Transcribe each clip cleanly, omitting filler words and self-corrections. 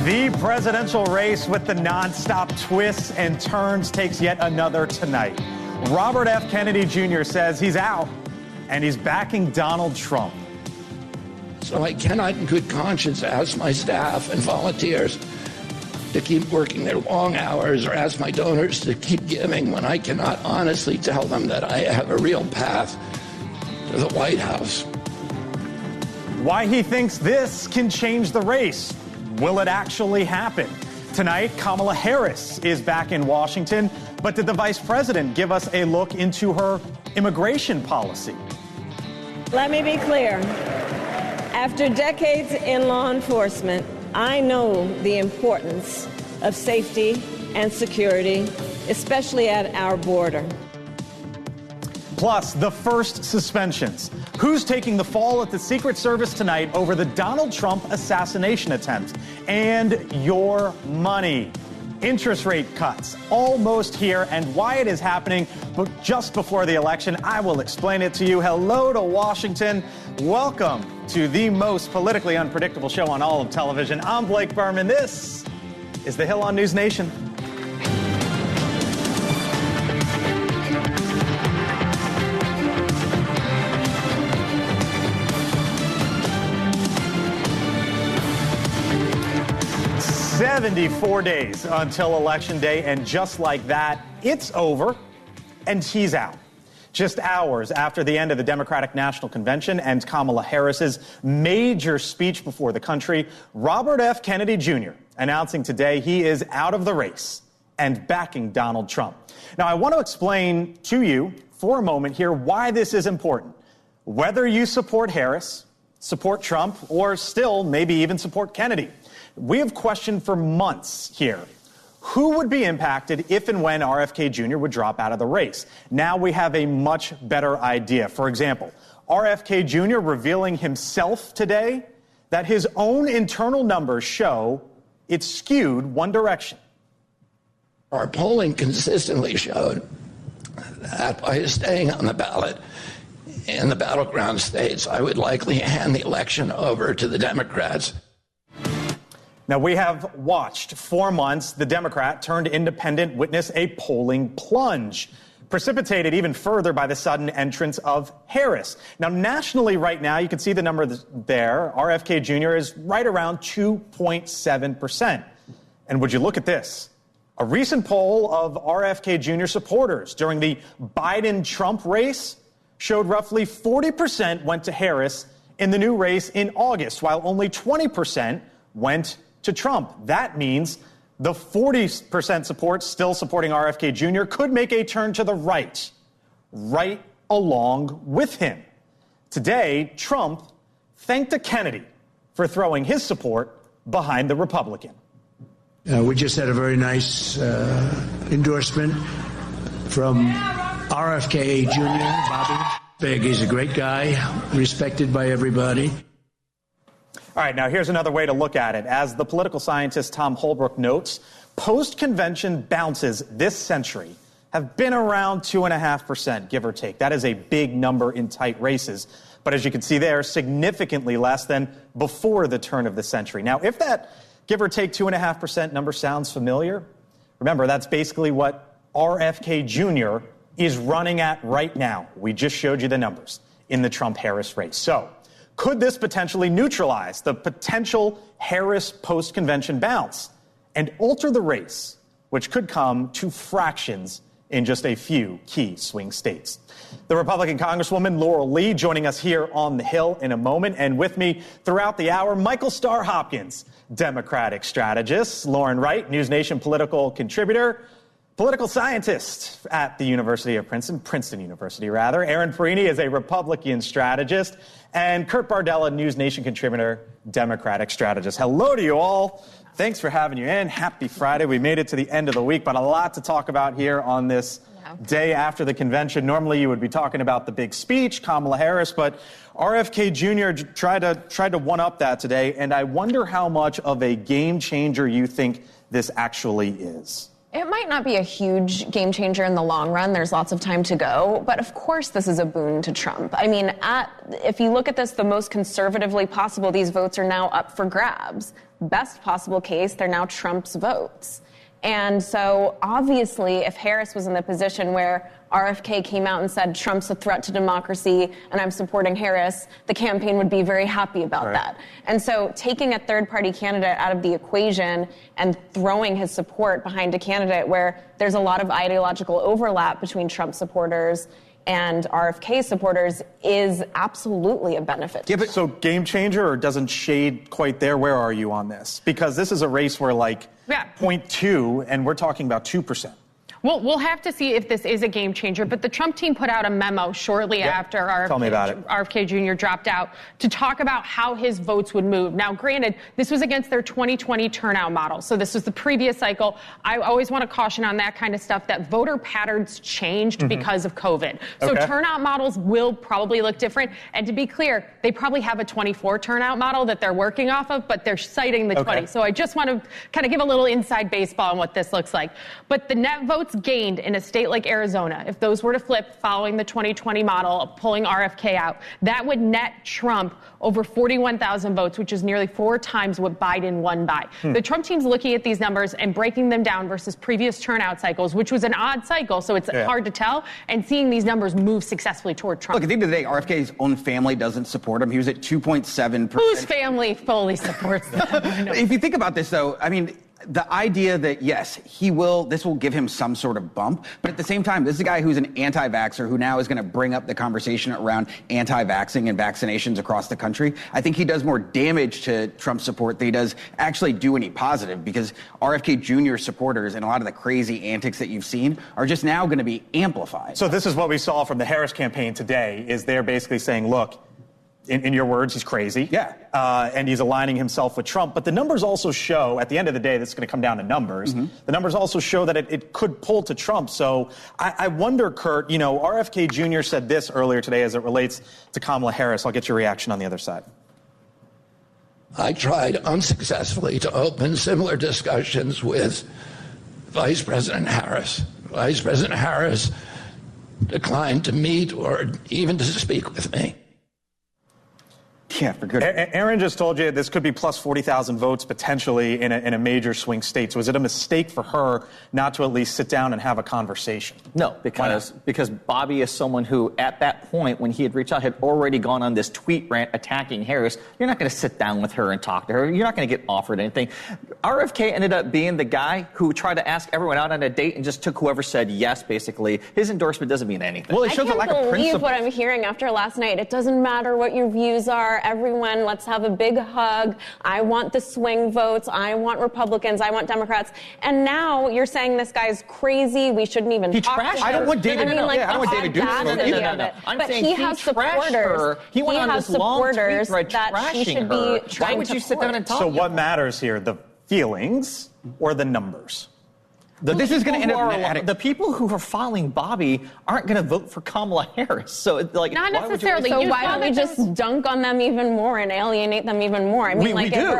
The presidential race with the nonstop twists and turns takes yet another tonight. Robert F. Kennedy Jr. says he's out and he's backing Donald Trump. So I cannot in good conscience ask my staff and volunteers to keep working their long hours or ask my donors to keep giving when I cannot honestly tell them that I have a real path to the White House. Why he thinks this can change the race. Will it actually happen? Tonight, Kamala Harris is back in Washington, but did the vice president give us a look into her immigration policy? Let me be clear. After decades in law enforcement, I know the importance of safety and security, especially at our border. Plus, the first suspensions. Who's taking the fall at the Secret Service tonight over the Donald Trump assassination attempt? And your money. Interest rate cuts almost here, and why it is happening but just before the election. I will explain it to you. Hello to Washington. Welcome to the most politically unpredictable show on all of television. I'm Blake Berman. This is The Hill on NewsNation. "74 days until Election Day, and just like that, it's over, and he's out. Just hours after the end of the Democratic National Convention and Kamala Harris's major speech before the country, Robert F. Kennedy Jr. announcing today he is out of the race and backing Donald Trump. Now, I want to explain to you for a moment here why this is important. Whether you support Harris, support Trump, or still maybe even support Kennedy, we have questioned for months here who would be impacted if and when RFK Jr. would drop out of the race. Now we have a much better idea. For example, RFK Jr. revealing himself today that his own internal numbers show it's skewed one direction. Our polling consistently showed that by staying on the ballot in the battleground states, I would likely hand the election over to the Democrats. Now, we have watched for months the Democrat turned independent witness a polling plunge, precipitated even further by the sudden entrance of Harris. Now, nationally right now, you can see the number there. RFK Jr. is right around 2.7%. And would you look at this? A recent poll of RFK Jr. supporters during the Biden-Trump race showed roughly 40% went to Harris in the new race in August, while only 20% went to Trump. That means the 40% support still supporting RFK Jr. could make a turn to the right along with him. Today, Trump thanked a Kennedy for throwing his support behind the Republican. We just had a very nice endorsement from RFK Jr., Bobby. Big, he's a great guy, respected by everybody. All right, now here's another way to look at it. As the political scientist Tom Holbrook notes, post-convention bounces this century have been around 2.5%, give or take. That is a big number in tight races. But as you can see there, significantly less than before the turn of the century. Now, if that give or take 2.5% number sounds familiar, remember, that's basically what RFK Jr. is running at right now. We just showed you the numbers in the Trump-Harris race. So, could this potentially neutralize the potential Harris post-convention bounce and alter the race, which could come to fractions in just a few key swing states? The Republican Congresswoman Laurel Lee joining us here on the Hill in a moment, and with me throughout the hour, Michael Starr Hopkins, Democratic strategist, Lauren Wright, NewsNation political contributor, political scientist at the University of Princeton University, rather. Aaron Perini is a Republican strategist, and Kurt Bardella, NewsNation contributor, Democratic strategist. Hello to you all. Thanks for having you in. Happy Friday. We made it to the end of the week, but a lot to talk about here on this day after the convention. Normally you would be talking about the big speech, Kamala Harris, but RFK Jr. tried to one-up that today, and I wonder how much of a game changer you think this actually is. It might not be a huge game changer in the long run. There's lots of time to go. But of course, this is a boon to Trump. I mean, if you look at this the most conservatively possible, these votes are now up for grabs. Best possible case, they're now Trump's votes. And so obviously, if Harris was in the position where RFK came out and said Trump's a threat to democracy and I'm supporting Harris, the campaign would be very happy about that. And so taking a third-party candidate out of the equation and throwing his support behind a candidate where there's a lot of ideological overlap between Trump supporters and RFK supporters is absolutely a benefit. Yeah, but so game changer or doesn't shade quite there? Where are you on this? Because this is a race where 0.2 and we're talking about 2%. Well, we'll have to see if this is a game changer, but the Trump team put out a memo shortly after RFK Jr. dropped out to talk about how his votes would move. Now, granted, this was against their 2020 turnout model, so this was the previous cycle. I always want to caution on that kind of stuff that voter patterns changed because of COVID. So turnout models will probably look different. And to be clear, they probably have a 24 turnout model that they're working off of, but they're citing the 20. So I just want to kind of give a little inside baseball on what this looks like. But the net votes gained in a state like Arizona, if those were to flip following the 2020 model of pulling RFK out, that would net Trump over 41,000 votes, which is nearly 4 times what Biden won by. The Trump team's looking at these numbers and breaking them down versus previous turnout cycles, which was an odd cycle, so it's hard to tell, and seeing these numbers move successfully toward Trump. Look, at the end of the day, RFK's own family doesn't support him. He was at 2.7%. Whose family fully supports them? If you think about this, though, I mean, the idea that, yes, this will give him some sort of bump, but at the same time, this is a guy who's an anti-vaxxer who now is going to bring up the conversation around anti-vaxxing and vaccinations across the country. I think he does more damage to Trump support than he does actually do any positive, because RFK Jr. supporters and a lot of the crazy antics that you've seen are just now going to be amplified. So this is what we saw from the Harris campaign today, is they're basically saying, look, in your words, he's crazy. And he's aligning himself with Trump. But the numbers also show, at the end of the day, this is going to come down to numbers. The numbers also show that it could pull to Trump. So I wonder, Kurt, RFK Jr. said this earlier today as it relates to Kamala Harris. I'll get your reaction on the other side. I tried unsuccessfully to open similar discussions with Vice President Harris. Vice President Harris declined to meet or even to speak with me. Yeah, for good. Aaron just told you this could be plus 40,000 votes potentially in a major swing state. So is it a mistake for her not to at least sit down and have a conversation? No, because Bobby is someone who, at that point, when he had reached out, had already gone on this tweet rant attacking Harris. You're not going to sit down with her and talk to her. You're not going to get offered anything. RFK ended up being the guy who tried to ask everyone out on a date and just took whoever said yes, basically. His endorsement doesn't mean anything. Well, it shows a lack of principle. I can't believe what I'm hearing after last night. It doesn't matter what your views are. Everyone, let's have a big hug. I want the swing votes. I want Republicans. I want Democrats. And now you're saying this guy's crazy. We shouldn't even talk to him. I don't want David. I don't want David Duke. No. I'm but saying he has supporters. He went on this long tweet thread that he should be trying to Why would you sit down and talk? So what matters here, the feelings or the numbers? This is going to end up. The people who are following Bobby aren't going to vote for Kamala Harris. So, not necessarily. So why don't we just dunk on them even more and alienate them even more? I mean, we do.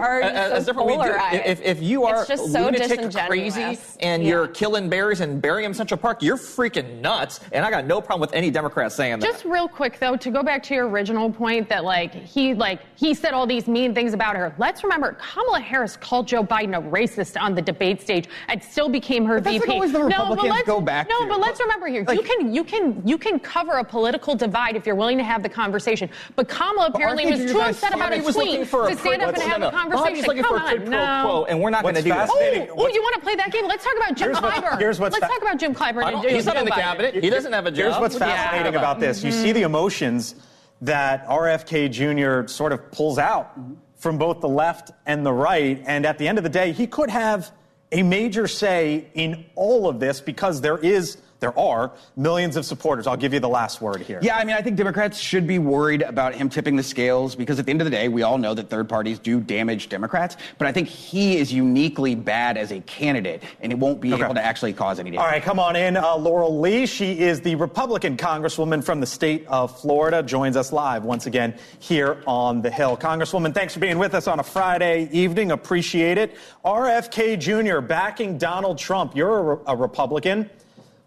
If you are lunatic crazy and you're killing bears and burying them in Central Park, you're freaking nuts. And I got no problem with any Democrat saying that. Just real quick, though, to go back to your original point that he said all these mean things about her. Let's remember, Kamala Harris called Joe Biden a racist on the debate stage and still became her VP. Always the Republicans go back to. But let's remember here, you can cover a political divide if you're willing to have the the conversation. But Kamala apparently was too upset about a tweet to stand up and have a conversation. Come on, no. And we're not going to do that. Oh, you want to play that game? Let's talk about Jim Clyburn. Let's talk about Jim Clyburn. He's not in the cabinet. He doesn't have a job. Here's what's fascinating about this. You see the emotions that RFK Jr. sort of pulls out from both the left and the right. And at the end of the day, he could have a major say in all of this because there is there are millions of supporters. I'll give you the last word here. Yeah, I mean, I think Democrats should be worried about him tipping the scales because at the end of the day, we all know that third parties do damage Democrats. But I think he is uniquely bad as a candidate, and it won't be able to actually cause any damage. All right, come on in. Laurel Lee, she is the Republican Congresswoman from the state of Florida, joins us live once again here on the Hill. Congresswoman, thanks for being with us on a Friday evening. Appreciate it. RFK Jr. backing Donald Trump. You're a Republican.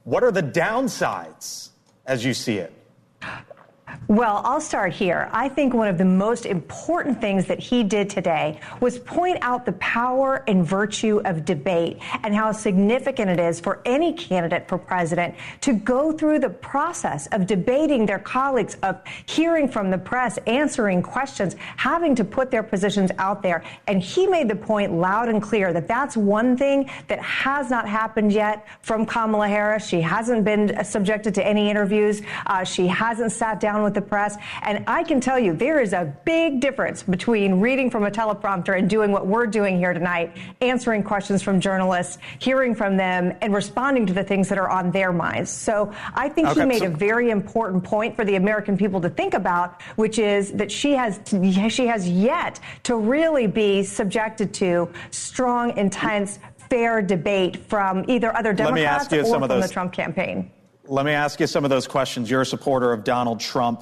What are the downsides as you see it? Well, I'll start here. I think one of the most important things that he did today was point out the power and virtue of debate and how significant it is for any candidate for president to go through the process of debating their colleagues, of hearing from the press, answering questions, having to put their positions out there. And he made the point loud and clear that that's one thing that has not happened yet from Kamala Harris. She hasn't been subjected to any interviews. She hasn't sat down with the press. And I can tell you, there is a big difference between reading from a teleprompter and doing what we're doing here tonight, answering questions from journalists, hearing from them, and responding to the things that are on their minds. So I think he made a very important point for the American people to think about, which is that she has yet to really be subjected to strong, intense, fair debate from either other Democrats or from the Trump campaign. Let me ask you some of those questions. You're a supporter of Donald Trump.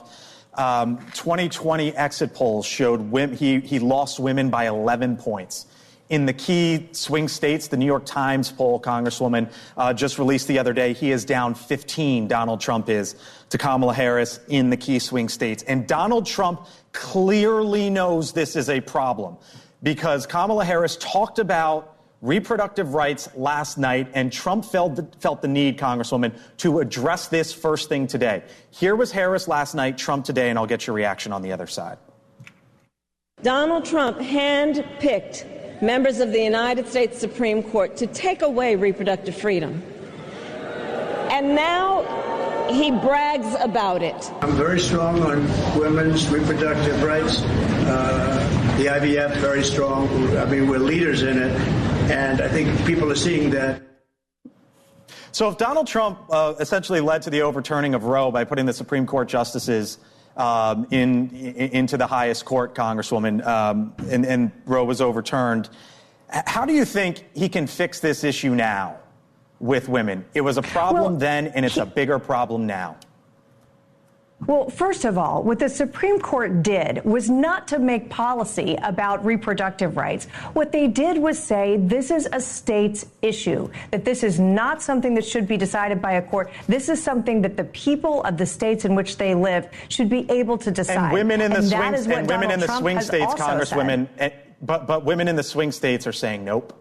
2020 exit polls showed he lost women by 11 points. In the key swing states, the New York Times poll, Congresswoman, just released the other day, he is down 15, Donald Trump is, to Kamala Harris in the key swing states. And Donald Trump clearly knows this is a problem because Kamala Harris talked about reproductive rights last night, and Trump felt the need, Congresswoman, to address this first thing today. Here was Harris last night, Trump today, and I'll get your reaction on the other side. Donald Trump handpicked members of the United States Supreme Court to take away reproductive freedom. And now he brags about it. I'm very strong on women's reproductive rights. The IVF, very strong. I mean, we're leaders in it. And I think people are seeing that. So if Donald Trump essentially led to the overturning of Roe by putting the Supreme Court justices into the highest court, Congresswoman, and Roe was overturned, how do you think he can fix this issue now with women? It was a problem then, and it's a bigger problem now. Well, first of all, what the Supreme Court did was not to make policy about reproductive rights. What they did was say this is a state's issue, that this is not something that should be decided by a court. This is something that the people of the states in which they live should be able to decide. And women in the swing states, Congresswomen, but women in the swing states are saying nope.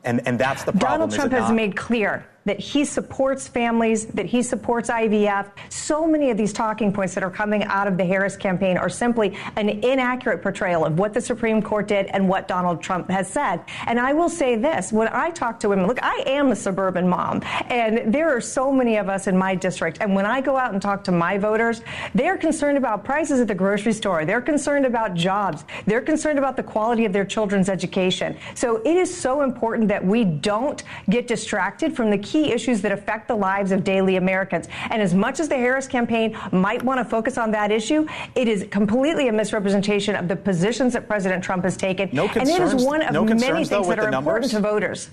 And that's the problem. Donald Trump has made clear that he supports families, that he supports IVF. So many of these talking points that are coming out of the Harris campaign are simply an inaccurate portrayal of what the Supreme Court did and what Donald Trump has said. And I will say this, when I talk to women, look, I am a suburban mom, and there are so many of us in my district. And when I go out and talk to my voters, they're concerned about prices at the grocery store. They're concerned about jobs. They're concerned about the quality of their children's education. So it is so important that we don't get distracted from the key issues that affect the lives of daily Americans. And as much as the Harris campaign might want to focus on that issue, it is completely a misrepresentation of the positions that President Trump has taken. And it is one of many things that are important to voters.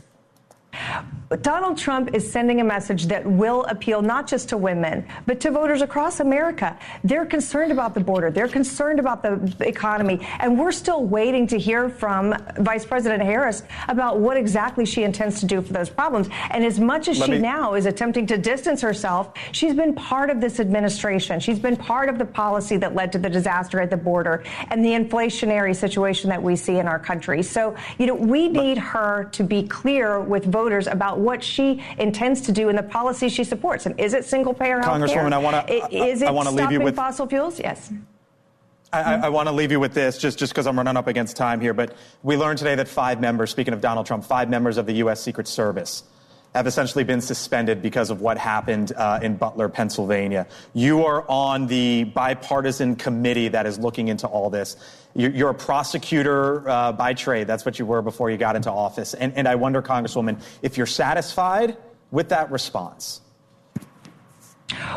But Donald Trump is sending a message that will appeal not just to women, but to voters across America. They're concerned about the border. They're concerned about the economy. And we're still waiting to hear from Vice President Harris about what exactly she intends to do for those problems. And as much as she now is attempting to distance herself, she's been part of this administration. She's been part of the policy that led to the disaster at the border and the inflationary situation that we see in our country. So, we need her to be clear with voters about what she intends to do in the policy she supports. And is it single-payer health care? Congresswoman, I want to leave you with fossil fuels? Yes. I want to leave you with this just because I'm running up against time here. But we learned today that 5 members, speaking of Donald Trump, 5 members of the U.S. Secret Service have essentially been suspended because of what happened in Butler, Pennsylvania. You are on the bipartisan committee that is looking into all this. You're a prosecutor by trade. That's what you were before you got into office. And I wonder, Congresswoman, if you're satisfied with that response.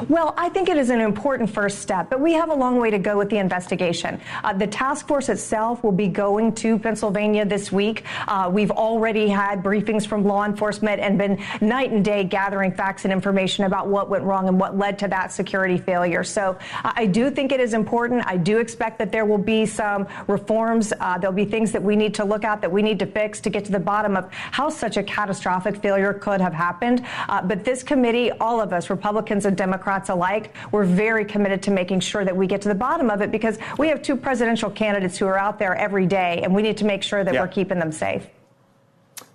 Well, I think it is an important first step, but we have a long way to go with the investigation. The task force itself will be going to Pennsylvania this week. We've already had briefings from law enforcement and been night and day gathering facts and information about what went wrong and what led to that security failure. So I do think it is important. I do expect that there will be some reforms. There'll be things that we need to look at, that we need to fix to get to the bottom of how such a catastrophic failure could have happened. But this committee, all of us, Republicans and Democrats alike, we're very committed to making sure that we get to the bottom of it, because we have two presidential candidates who are out there every day, and we need to make sure that we're keeping them safe.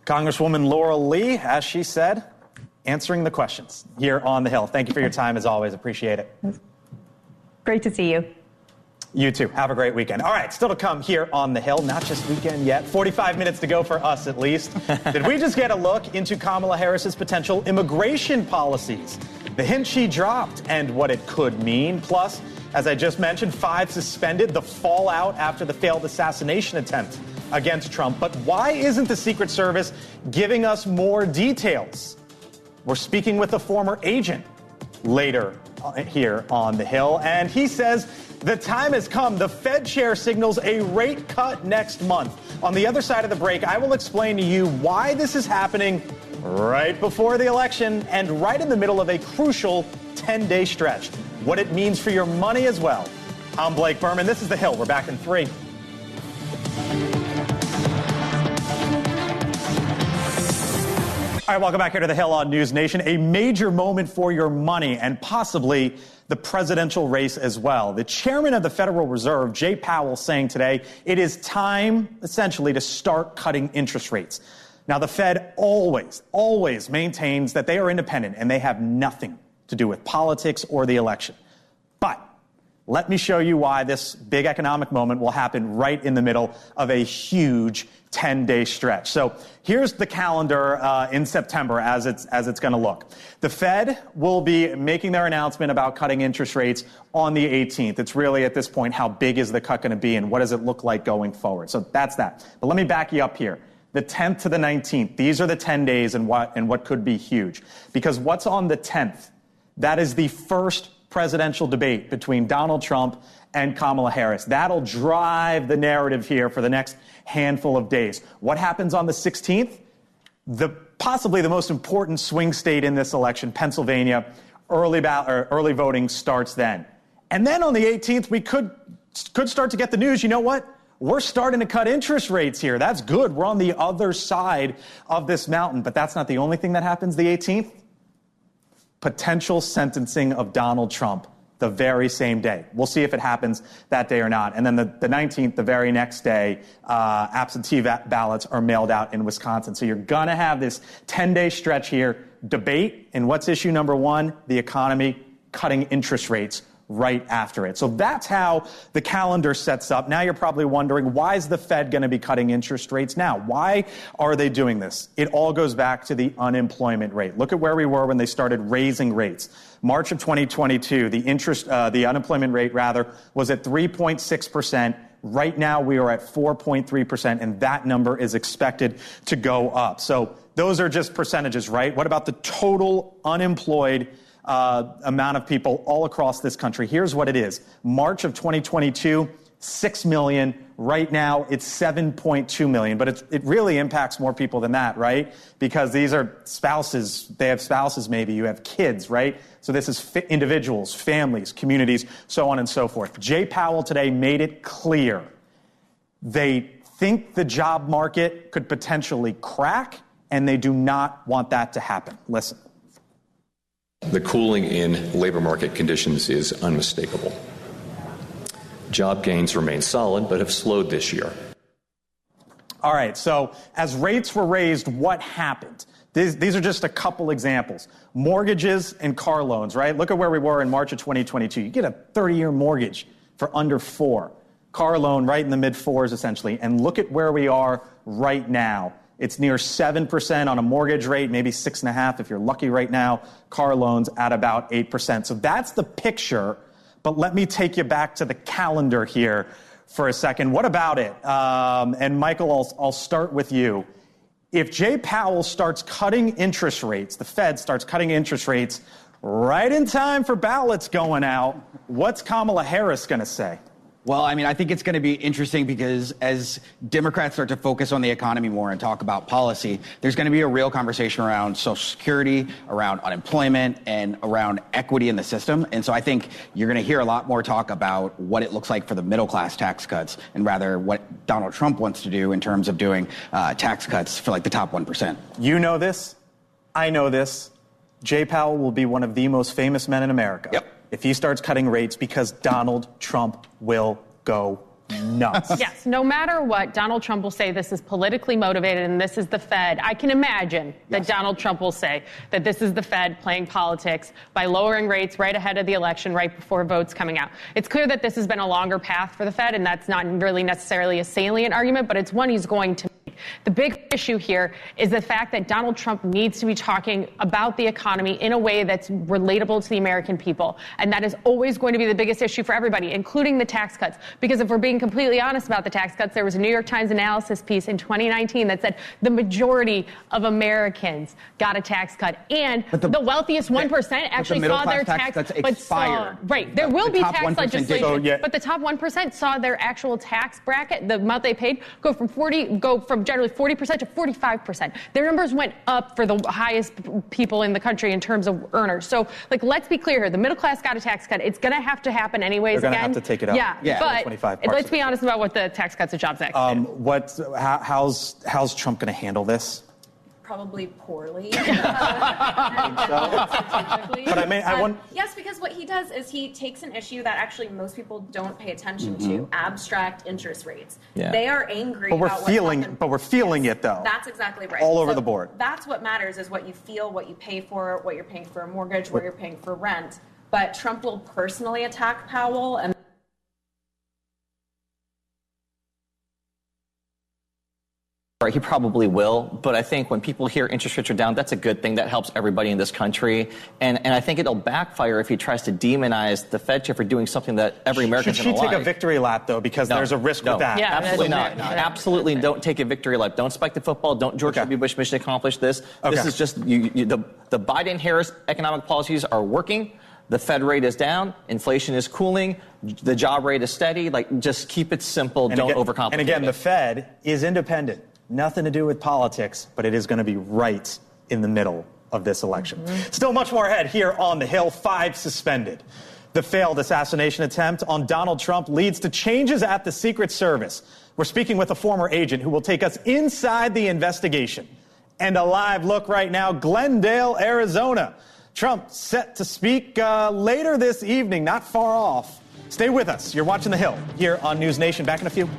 Congresswoman Laurel Lee, as she said, answering the questions here on the Hill. Thank you for your time, as always. Appreciate it. Great to see you. You too. Have a great weekend. All right, still to come here on the Hill. Not just weekend yet. 45 minutes to go for us, at least. Did we just get a look into Kamala Harris's potential immigration policies? The hint she dropped and what it could mean. Plus, as I just mentioned, 5 suspended, the fallout after the failed assassination attempt against Trump. But why isn't the Secret Service giving us more details? We're speaking with a former agent later here on the Hill, and he says the time has come. The Fed chair signals a rate cut next month. On the other side of the break, I will explain to you why this is happening right before the election and right in the middle of a crucial 10-day stretch. What it means for your money as well. I'm Blake Berman. This is The Hill. We're back in 3. All right, welcome back here to The Hill on NewsNation. A major moment for your money and possibly the presidential race as well. The chairman of the Federal Reserve, Jay Powell, saying today it is time, essentially, to start cutting interest rates. Now, the Fed always maintains that they are independent and they have nothing to do with politics or the election. But let me show you why this big economic moment will happen right in the middle of a huge 10-day stretch. So here's the calendar in September as it's going to look. The Fed will be making their announcement about cutting interest rates on the 18th. It's really at this point, how big is the cut going to be and what does it look like going forward? So that's that. But let me back you up here. The 10th to the 19th, these are the 10 days and what could be huge. Because what's on the 10th? That is the first presidential debate between Donald Trump and Kamala Harris. That'll drive the narrative here for the next handful of days. What happens on the 16th? Possibly the most important swing state in this election, Pennsylvania. Early voting starts then. And then on the 18th, we could start to get the news. You know what? We're starting to cut interest rates here. That's good. We're on the other side of this mountain. But that's not the only thing that happens the 18th. Potential sentencing of Donald Trump the very same day. We'll see if it happens that day or not. And then the 19th, the very next day, absentee ballots are mailed out in Wisconsin. So you're going to have this 10-day stretch here, debate, and what's issue number 1? The economy, cutting interest rates right after it. So that's how the calendar sets up. Now you're probably wondering, why is the Fed going to be cutting interest rates now? Why are they doing this? It all goes back to the unemployment rate. Look at where we were when they started raising rates. March of 2022, the unemployment rate was at 3.6%. Right now we are at 4.3%, and that number is expected to go up. So those are just percentages, right? What about the total unemployed amount of people all across this country? Here's what it is. March of 2022, 6 million. Right now, it's 7.2 million. But it really impacts more people than that, right? Because these are spouses. They have spouses, maybe. You have kids, right? So this is individuals, families, communities, so on and so forth. Jay Powell today made it clear they think the job market could potentially crack, and they do not want that to happen. Listen. The cooling in labor market conditions is unmistakable. Job gains remain solid, but have slowed this year. All right, so as rates were raised, what happened? These are just a couple examples. Mortgages and car loans, right? Look at where we were in March of 2022. You get a 30-year mortgage for under 4. Car loan right in the mid-4s, essentially. And look at where we are right now. It's near 7% on a mortgage rate, maybe 6.5% if you're lucky right now. Car loans at about 8%. So that's the picture. But let me take you back to the calendar here for a second. What about it? And Michael, I'll start with you. If Jay Powell starts cutting interest rates, the Fed starts cutting interest rates Right in time for ballots going out. What's Kamala Harris going to say? Well, I mean, I think it's going to be interesting because as Democrats start to focus on the economy more and talk about policy, there's going to be a real conversation around Social Security, around unemployment, and around equity in the system. And so I think you're going to hear a lot more talk about what it looks like for the middle class tax cuts and rather what Donald Trump wants to do in terms of doing tax cuts for like the top 1%. You know this. I know this. Jay Powell will be one of the most famous men in America. Yep. If he starts cutting rates because Donald Trump will go nuts. Yes, no matter what, Donald Trump will say this is politically motivated and this is the Fed. I can imagine that Donald Trump will say that this is the Fed playing politics by lowering rates right ahead of the election, right before votes coming out. It's clear that this has been a longer path for the Fed, and that's not really necessarily a salient argument, but it's one he's going to make. The big issue here is the fact that Donald Trump needs to be talking about the economy in a way that's relatable to the American people. And that is always going to be the biggest issue for everybody, including the tax cuts. Because if we're being completely honest about the tax cuts, there was a New York Times analysis piece in 2019 that said the majority of Americans got a tax cut. And the wealthiest 1% actually saw their tax cuts expire. Right. There will be tax legislation. But the top 1% saw their actual tax bracket, the amount they paid, go from generally 40% to 45%. Their numbers went up for the highest people in the country in terms of earners. So, let's be clear here. The middle class got a tax cut. It's going to have to happen anyways. They're going to have to take it up. Yeah. But let's be honest about what the Tax Cuts and Jobs Act did. How's Trump going to handle this? Probably poorly. But I want. Yes, because what he does is he takes an issue that actually most people don't pay attention to: abstract interest rates. Yeah. They are angry. But we're feeling it though. That's exactly right. All over the board. That's what matters: is what you feel, what you pay for, what you're paying for a mortgage, what you're paying for rent. But Trump will personally attack Powell and. He probably will, but I think when people hear interest rates are down, that's a good thing. That helps everybody in this country. And I think it'll backfire if he tries to demonize the Fed chair for doing something that every American's going to like. Should she take a victory lap, though, because there's a risk with that? Yeah, absolutely not. Absolutely don't take a victory lap. Don't spike the football. Don't George W. Bush mission accomplish this. This is just the Biden-Harris economic policies are working. The Fed rate is down. Inflation is cooling. The job rate is steady. Just keep it simple. Don't overcomplicate it. And again, the Fed is independent. Nothing to do with politics, but it is going to be right in the middle of this election. Still much more ahead here on the Hill. 5 suspended. The failed assassination attempt on Donald Trump leads to changes at the Secret Service. We're speaking with a former agent who will take us inside the investigation. And a live look right now, Glendale, Arizona. Trump set to speak later this evening, not far off. Stay with us. You're watching The Hill here on NewsNation. Back in a few.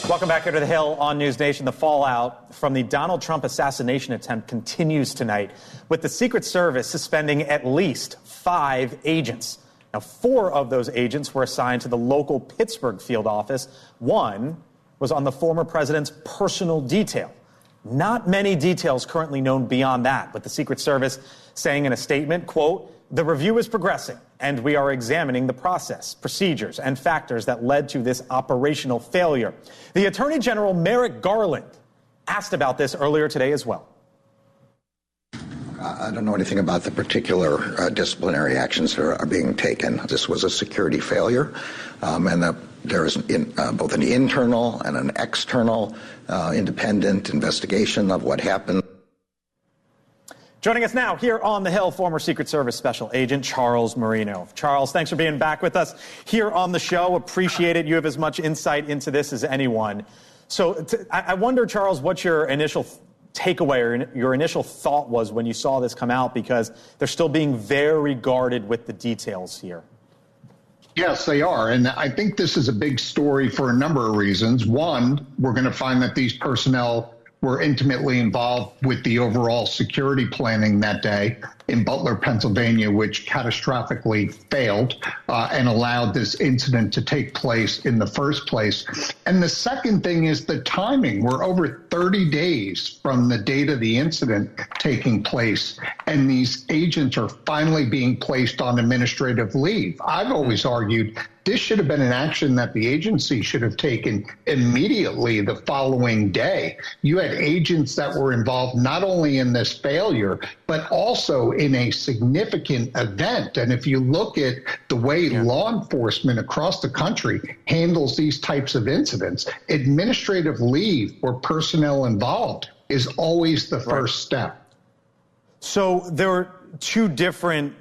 Welcome back here to The Hill on NewsNation. The fallout from the Donald Trump assassination attempt continues tonight, with the Secret Service suspending at least 5 agents. Now, 4 of those agents were assigned to the local Pittsburgh field office. 1 was on the former president's personal detail. Not many details currently known beyond that, with the Secret Service saying in a statement, quote, "The review is progressing, and we are examining the process, procedures, and factors that led to this operational failure." The Attorney General Merrick Garland asked about this earlier today as well. I don't know anything about the particular disciplinary actions that are being taken. This was a security failure, and there is both an internal and an external independent investigation of what happened. Joining us now here on The Hill, former Secret Service Special Agent Charles Marino. Charles, thanks for being back with us here on the show. Appreciate it. You have as much insight into this as anyone. So I wonder, Charles, what your initial takeaway or your initial thought was when you saw this come out, because they're still being very guarded with the details here. Yes, they are. And I think this is a big story for a number of reasons. One, we're going to find that these personnel were intimately involved with the overall security planning that day in Butler, Pennsylvania, which catastrophically failed and allowed this incident to take place in the first place. And the second thing is the timing. We're over 30 days from the date of the incident taking place, and these agents are finally being placed on administrative leave. I've always argued This should have been an action that the agency should have taken immediately the following day. You had agents that were involved not only in this failure, but also in a significant event. And if you look at the way law enforcement across the country handles these types of incidents, administrative leave for personnel involved is always the first step. So there are two different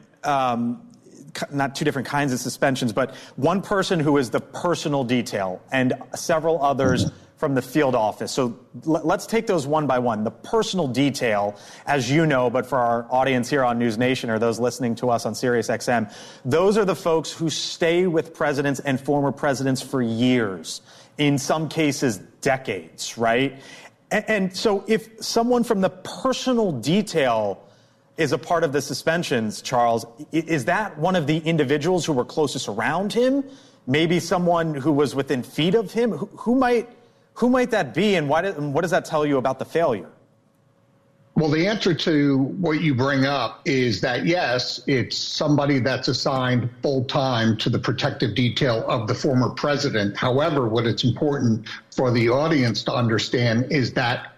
not two different kinds of suspensions, but one person who is the personal detail and several others from the field office. So let's take those one by one. The personal detail, as you know, but for our audience here on NewsNation or those listening to us on SiriusXM, those are the folks who stay with presidents and former presidents for years, in some cases decades, right? And so if someone from the personal detail is a part of the suspensions, Charles, is that one of the individuals who were closest around him? Maybe someone who was within feet of him? Who might that be, and what does that tell you about the failure? Well, the answer to what you bring up is that, yes, it's somebody that's assigned full-time to the protective detail of the former president. However, what it's important for the audience to understand is that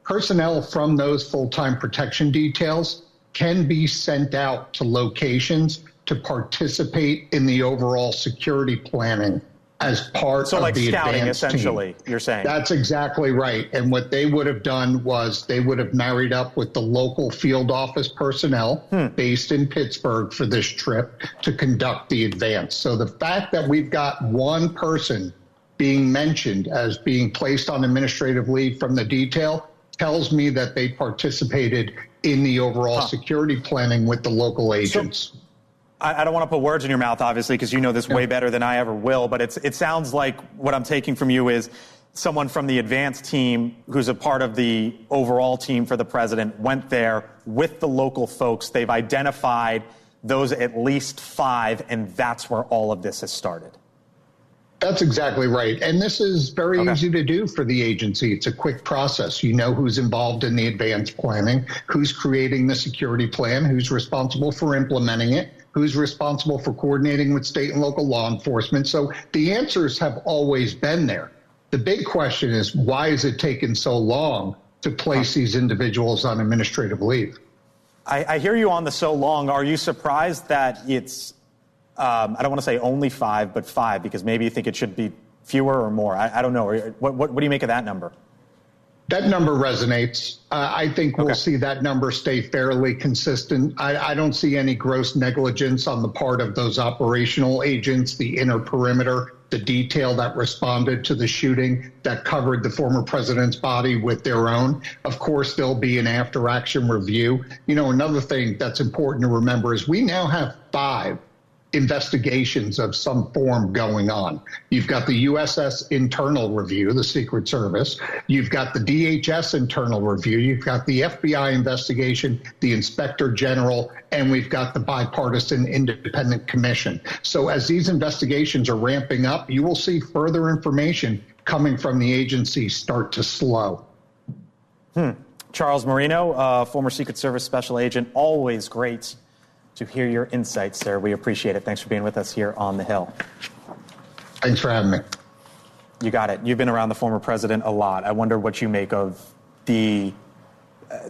personnel from those full-time protection details can be sent out to locations to participate in the overall security planning as part of the scouting, advance essentially, team. You're saying. That's exactly right. And what they would have done was they would have married up with the local field office personnel based in Pittsburgh for this trip to conduct the advance. So the fact that we've got one person being mentioned as being placed on administrative leave from the detail tells me that they participated in the overall security planning with the local agents. So, I don't want to put words in your mouth, obviously, because you know this way better than I ever will, but it sounds like what I'm taking from you is someone from the advance team who's a part of the overall team for the president went there with the local folks. They've identified those at least 5, and that's where all of this has started. That's exactly right. And this is very easy to do for the agency. It's a quick process. You know who's involved in the advance planning, who's creating the security plan, who's responsible for implementing it, who's responsible for coordinating with state and local law enforcement. So the answers have always been there. The big question is, why is it taking so long to place these individuals on administrative leave? I hear you on the so long. Are you surprised that it's I don't want to say only 5, but 5, because maybe you think it should be fewer or more. I don't know. What do you make of that number? That number resonates. I think we'll see that number stay fairly consistent. I don't see any gross negligence on the part of those operational agents, the inner perimeter, the detail that responded to the shooting that covered the former president's body with their own. Of course, there'll be an after-action review. You know, another thing that's important to remember is we now have 5 investigations of some form going on. You've got the USS internal review, the Secret Service. You've got the DHS internal review. You've got the FBI investigation, the Inspector General, and we've got the bipartisan independent commission. So as these investigations are ramping up, you will see further information coming from the agency start to slow. Charles Marino, former Secret Service special agent, always great to hear your insights, sir. We appreciate it. Thanks for being with us here on the Hill. Thanks for having me. You got it. You've been around the former president a lot. I wonder what you make of the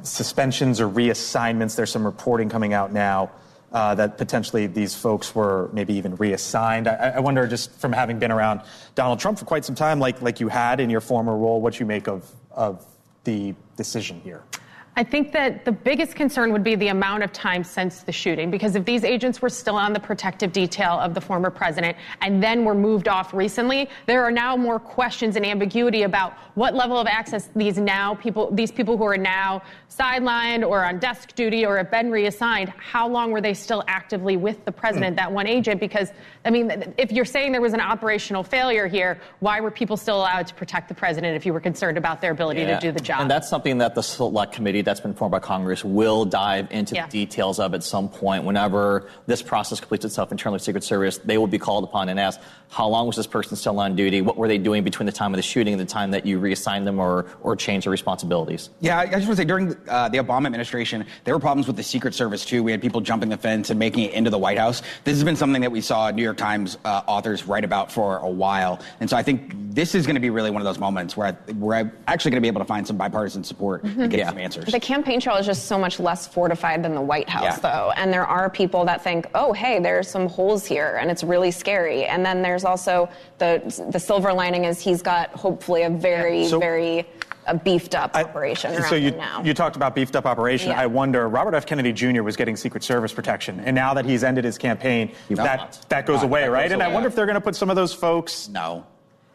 suspensions or reassignments. There's some reporting coming out now that potentially these folks were maybe even reassigned. I wonder, just from having been around Donald Trump for quite some time, like you had in your former role, what you make of the decision here. I think that the biggest concern would be the amount of time since the shooting, because if these agents were still on the protective detail of the former president and then were moved off recently, there are now more questions and ambiguity about what level of access these people who are now sidelined or on desk duty or have been reassigned, how long were they still actively with the president, that one agent? Because, I mean, if you're saying there was an operational failure here, why were people still allowed to protect the president if you were concerned about their ability to do the job? And that's something that the Select Committee committee that's been formed by Congress will dive into the details of at some point. Whenever this process completes itself internally with Secret Service, they will be called upon and asked, how long was this person still on duty? What were they doing between the time of the shooting and the time that you reassigned them or changed their responsibilities? Yeah, I just want to say, during the Obama administration, there were problems with the Secret Service, too. We had people jumping the fence and making it into the White House. This has been something that we saw New York Times authors write about for a while. And so I think this is going to be really one of those moments where I'm actually going to be able to find some bipartisan support and get some answers. The campaign trail is just so much less fortified than the White House, though. And there are people that think, oh, hey, there's some holes here, and it's really scary. And then there's also the silver lining is he's got hopefully a very beefed up operation around him now. You talked about beefed up operation. Yeah. I wonder, Robert F. Kennedy Jr. was getting Secret Service protection, and now that he's ended his campaign, that goes away, right? And I wonder if they're going to put some of those folks. No,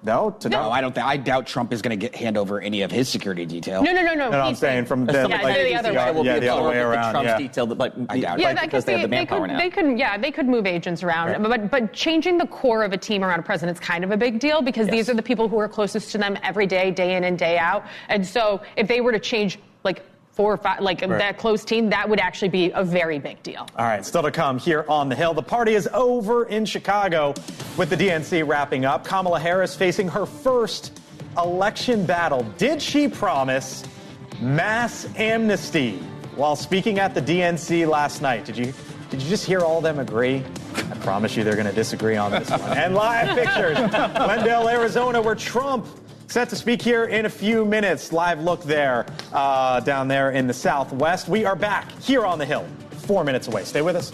I don't think. I doubt Trump is going to hand over any of his security detail. No. I'm saying from the other way around. Trump's detail, I doubt it. Because they have the manpower now. They could move agents around, right. but changing the core of a team around a president is kind of a big deal because these are the people who are closest to them every day in and day out. And so if they were to change 4 or 5, that close team, that would actually be a very big deal. All right, still to come here on the Hill. The party is over in Chicago with the DNC wrapping up. Kamala Harris facing her first election battle. Did she promise mass amnesty while speaking at the DNC last night? Did you just hear all of them agree? I promise you they're going to disagree on this one. And live pictures, Glendale, Arizona, where Trump set to speak here in a few minutes. Live look there, down there in the Southwest. We are back here on the Hill, 4 minutes away. Stay with us.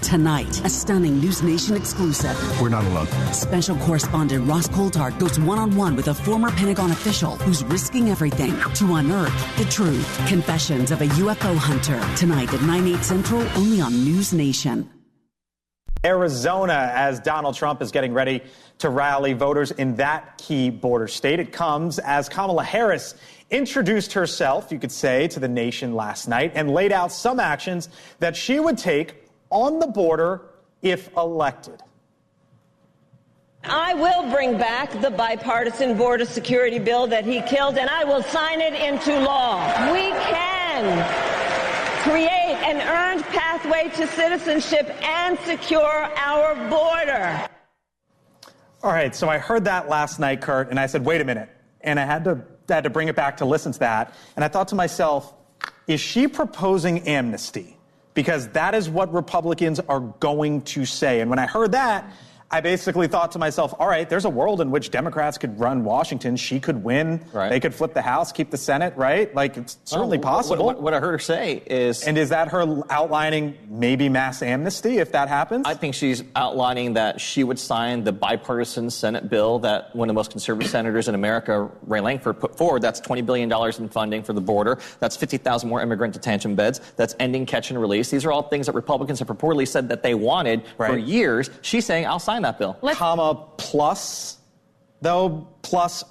Tonight, a stunning NewsNation exclusive. We're not alone. Special correspondent Ross Coulthard goes one-on-one with a former Pentagon official who's risking everything to unearth the truth. Confessions of a UFO hunter. Tonight at 9/8 Central, only on NewsNation. Arizona, as Donald Trump is getting ready to rally voters in that key border state. It comes as Kamala Harris introduced herself, you could say, to the nation last night and laid out some actions that she would take on the border if elected. I will bring back the bipartisan border security bill that he killed, and I will sign it into law. We can create an earned pathway to citizenship and secure our border. All right, so I heard that last night, Kurt, and I said, wait a minute. And I had to bring it back to listen to that. And I thought to myself, is she proposing amnesty? Because that is what Republicans are going to say. And when I heard that, I basically thought to myself, all right, there's a world in which Democrats could run Washington. She could win. Right. They could flip the House, keep the Senate, right? It's certainly possible. What I heard her say is... And is that her outlining maybe mass amnesty if that happens? I think she's outlining that she would sign the bipartisan Senate bill that one of the most conservative senators in America, Ray Lankford, put forward. That's $20 billion in funding for the border. That's 50,000 more immigrant detention beds. That's ending catch and release. These are all things that Republicans have purportedly said that they wanted for years. She's saying, I'll sign that bill. Comma plus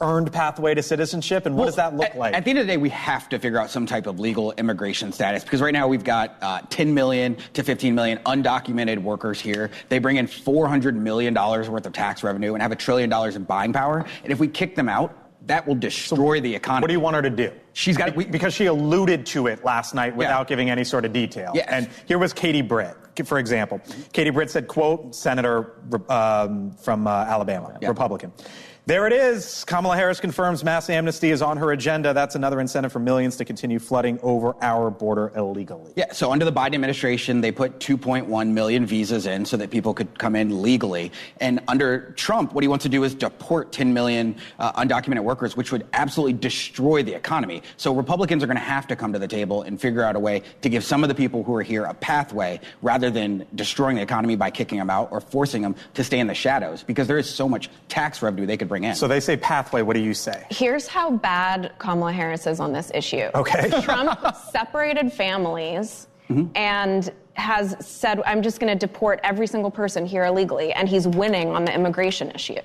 earned pathway to citizenship, and what does that look like? At the end of the day, we have to figure out some type of legal immigration status, because right now we've got 10 million to 15 million undocumented workers here. They bring in $400 million worth of tax revenue and have $1 trillion in buying power. And if we kick them out, that will destroy the economy. What do you want her to do? She's got because she alluded to it last night without giving any sort of detail. Yes. And here was Katie Britt, for example. Katie Britt said, quote, Senator from Alabama, Republican. There it is. Kamala Harris confirms mass amnesty is on her agenda. That's another incentive for millions to continue flooding over our border illegally. Yeah, so under the Biden administration, they put 2.1 million visas in so that people could come in legally. And under Trump, what he wants to do is deport 10 million undocumented workers, which would absolutely destroy the economy. So Republicans are going to have to come to the table and figure out a way to give some of the people who are here a pathway rather than destroying the economy by kicking them out or forcing them to stay in the shadows, because there is so much tax revenue they could bring in. So they say pathway. What do you say? Here's how bad Kamala Harris is on this issue. Okay. Trump separated families and has said, I'm just going to deport every single person here illegally. And he's winning on the immigration issue.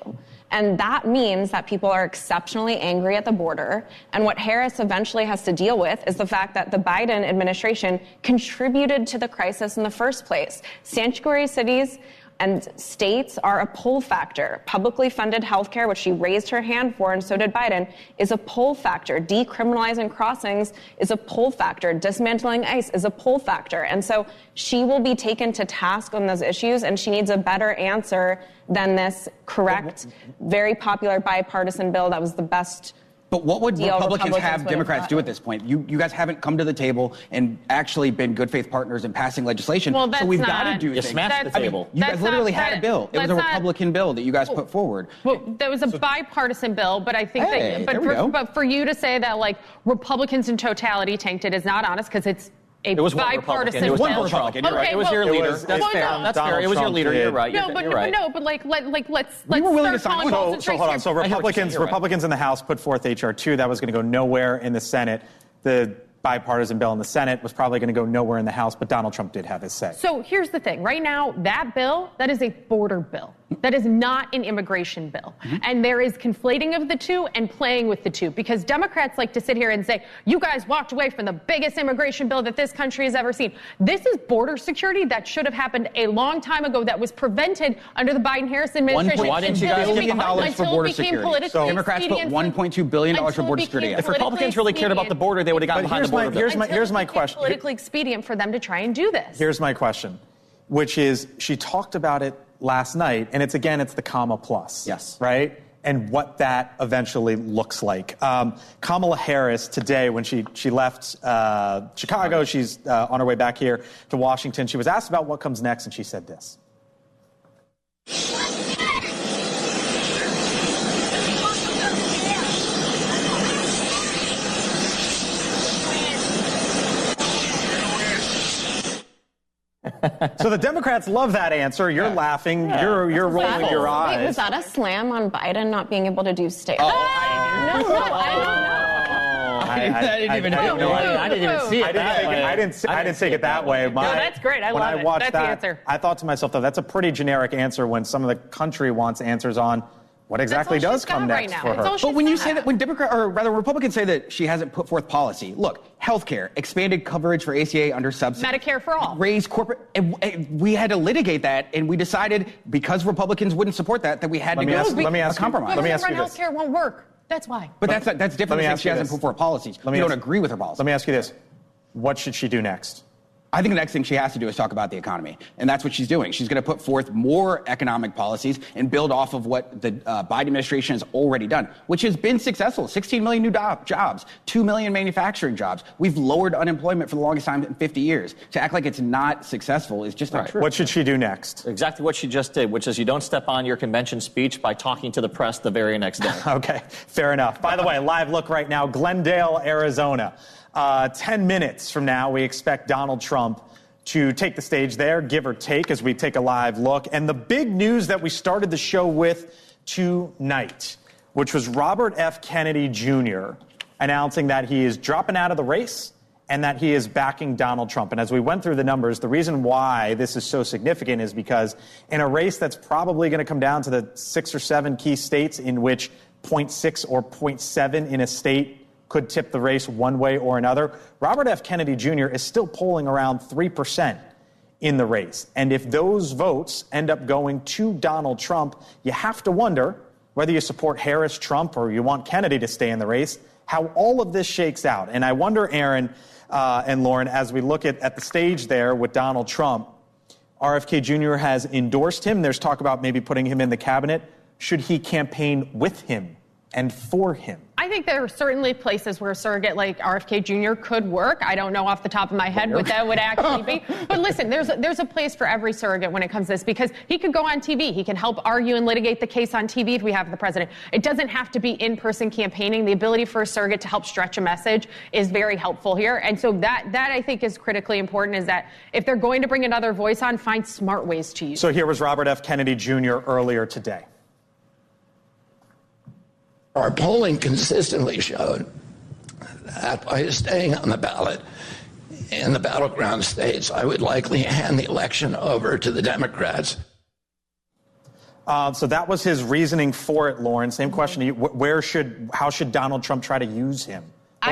And that means that people are exceptionally angry at the border. And what Harris eventually has to deal with is the fact that the Biden administration contributed to the crisis in the first place. Sanctuary cities And states are a pull factor. Publicly funded healthcare, which she raised her hand for, and so did Biden, is a pull factor. Decriminalizing crossings is a pull factor. Dismantling ICE is a pull factor. And so she will be taken to task on those issues, and she needs a better answer than this correct, very popular bipartisan bill that was the best. But what would Republicans have Democrats do at this point? You guys haven't come to the table and actually been good faith partners in passing legislation. Well, so we've got to do things. You smashed the table. You guys literally had a bill. It was a Republican bill that you guys put forward. Well, there was a bipartisan bill, but I think but for you to say that like Republicans in totality tanked it is not honest, because it's it was bipartisan bill. It was one Republican. You're right. It was your leader. That's fair. That's fair. It was your leader. You're right. No, but let's we were willing to sign. So hold on. So Republicans in the House put forth H.R. 2. That was going to go nowhere in the Senate. The bipartisan bill in the Senate was probably going to go nowhere in the House, but Donald Trump did have his say. So here's the thing. Right now, that bill, that is a border bill. That is not an immigration bill. Mm-hmm. And there is conflating of the two and playing with the two, because Democrats like to sit here and say, you guys walked away from the biggest immigration bill that this country has ever seen. This is border security that should have happened a long time ago, that was prevented under the Biden-Harris administration. Why didn't you guys $1 billion for border security? So Democrats put $1.2 billion for border security. If Republicans really cared about the border, they would have gotten behind the border bill. Here's my question. Politically expedient for them to try and do this. Here's my question, which is, she talked about it last night, and it's the comma plus. Yes. Right? And what that eventually looks like. Kamala Harris today, when she left Chicago, she's on her way back here to Washington. She was asked about what comes next, and she said this. So the Democrats love that answer. You're laughing. You're rolling your eyes. Wait, was that a slam on Biden not being able to do state? Oh, I didn't know. I didn't even know. I didn't even see it that way. I didn't take it that way. No, that's great. I love it. That's the answer. I thought to myself, though, that's a pretty generic answer when some of the country wants answers on what exactly does come next for her. But when you say that, when Republicans say that she hasn't put forth policy, look, healthcare, expanded coverage for ACA under subsidy, Medicare for all, raise corporate, and we had to litigate that, and we decided because Republicans wouldn't support that we had to go a compromise. Let me ask you this. Healthcare won't work. That's why. But that's different than she hasn't put forth policies. We don't agree with her policies. Let me ask you this: what should she do next? I think the next thing she has to do is talk about the economy. And that's what she's doing. She's going to put forth more economic policies and build off of what the Biden administration has already done, which has been successful. 16 million new jobs, 2 million manufacturing jobs. We've lowered unemployment for the longest time in 50 years. To act like it's not successful is just not true. What should she do next? Exactly what she just did, which is you don't step on your convention speech by talking to the press the very next day. Okay, fair enough. By the way, live look right now, Glendale, Arizona. 10 minutes from now, we expect Donald Trump to take the stage there, give or take, as we take a live look. And the big news that we started the show with tonight, which was Robert F. Kennedy Jr. announcing that he is dropping out of the race and that he is backing Donald Trump. And as we went through the numbers, the reason why this is so significant is because in a race that's probably going to come down to the 6 or 7 key states in which 0.6 or 0.7 in a state could tip the race one way or another, Robert F. Kennedy Jr. is still polling around 3% in the race. And if those votes end up going to Donald Trump, you have to wonder whether you support Harris, Trump, or you want Kennedy to stay in the race, how all of this shakes out. And I wonder, Aaron and Lauren, as we look at the stage there with Donald Trump, RFK Jr. has endorsed him. There's talk about maybe putting him in the cabinet. Should he campaign with him and for him? I think there are certainly places where a surrogate like RFK Jr. could work. I don't know off the top of my head what that would actually be. But listen, there's a place for every surrogate when it comes to this, because he could go on TV. He can help argue and litigate the case on TV if we have the president. It doesn't have to be in-person campaigning. The ability for a surrogate to help stretch a message is very helpful here. And so that I think is critically important, is that if they're going to bring another voice on, find smart ways to use it. So here was Robert F. Kennedy Jr. earlier today. Our polling consistently showed that by staying on the ballot in the battleground states, I would likely hand the election over to the Democrats. So that was his reasoning for it, Lauren. Same question to you. How should Donald Trump try to use him?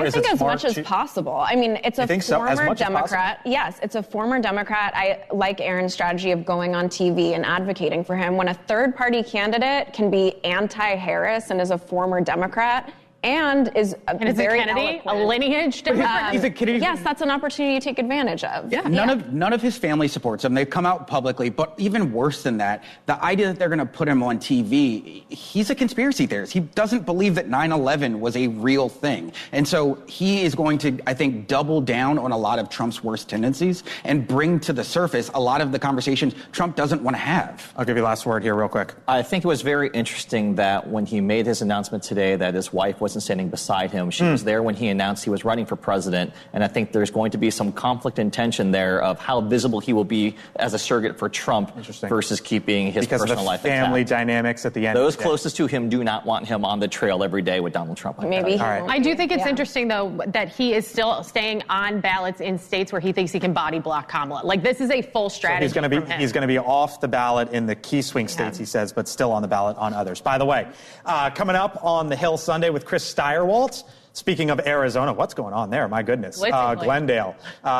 I think as much as possible. I mean, it's a former Democrat. Yes, it's a former Democrat. I like Aaron's strategy of going on TV and advocating for him. When a third-party candidate can be anti-Harris and is a former Democrat and is very Kennedy, a lineage Democrat. Yes, that's an opportunity to take advantage of. Yeah, none of his family supports him. They've come out publicly, but even worse than that, the idea that they're going to put him on TV, he's a conspiracy theorist. He doesn't believe that 9/11 was a real thing. And so he is going to, I think, double down on a lot of Trump's worst tendencies and bring to the surface a lot of the conversations Trump doesn't want to have. I'll give you the last word here real quick. I think it was very interesting that when he made his announcement today that his wife wasn't standing beside him. She was there when he announced he was running for president, and I think there's going to be some conflict and tension there of how visible he will be as a surrogate for Trump versus keeping his personal life intact. Because of the family dynamics at the end. Those closest to him do not want him on the trail every day with Donald Trump. I do think it's interesting, though, that he is still staying on ballots in states where he thinks he can body block Kamala. Like, this is a full strategy. So he's going to be off the ballot in the key swing states, he says, but still on the ballot on others. By the way, coming up on the Hill Sunday with Chris Steyerwaltz. Speaking of Arizona, what's going on there? My goodness. Glendale.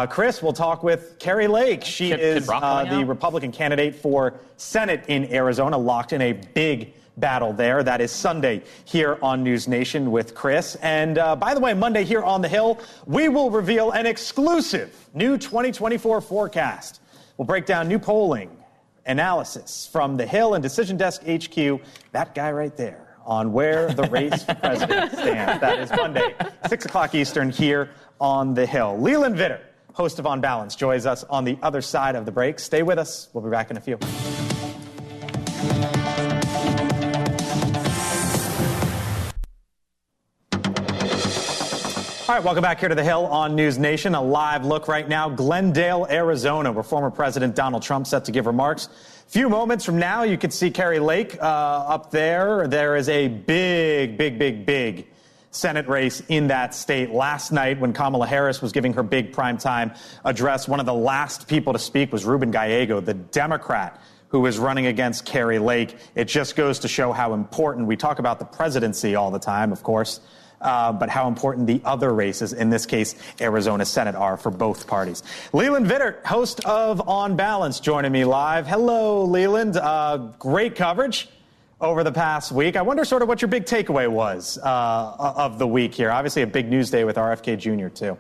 Chris, we'll talk with Kari Lake. She is the Republican candidate for Senate in Arizona, locked in a big battle there. That is Sunday here on NewsNation with Chris. And by the way, Monday here on the Hill, we will reveal an exclusive new 2024 forecast. We'll break down new polling analysis from the Hill and Decision Desk HQ. That guy right there, on where the race for president stands. That is Monday, 6 o'clock Eastern here on the Hill. Leland Vitter, host of On Balance, joins us on the other side of the break. Stay with us. We'll be back in a few. All right, welcome back here to the Hill on NewsNation. A live look right now, Glendale, Arizona, where former President Donald Trump set to give remarks. Few moments from now, you can see Kari Lake up there. There is a big Senate race in that state. Last night, when Kamala Harris was giving her big primetime address, one of the last people to speak was Ruben Gallego, the Democrat who is running against Kari Lake. It just goes to show how important, we talk about the presidency all the time, of course, but how important the other races, in this case, Arizona Senate, are for both parties. Leland Vitter, host of On Balance, joining me live. Hello, Leland. Great coverage over the past week. I wonder sort of what your big takeaway was of the week here. Obviously a big news day with RFK Jr., too.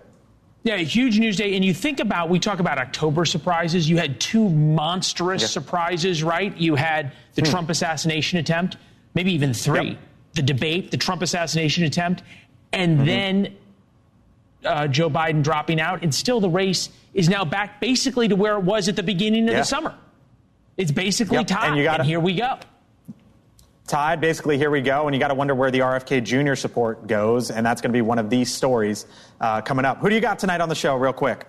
Yeah, a huge news day. And you think about, we talk about October surprises. You had two monstrous surprises, right? You had the Trump assassination attempt, maybe even three. Yep. The debate, the Trump assassination attempt, and then Joe Biden dropping out. And still the race is now back basically to where it was at the beginning of the summer. It's basically tied, and here we go. Tied, basically, here we go. And you got to wonder where the RFK Jr. support goes. And that's going to be one of these stories coming up. Who do you got tonight on the show, real quick?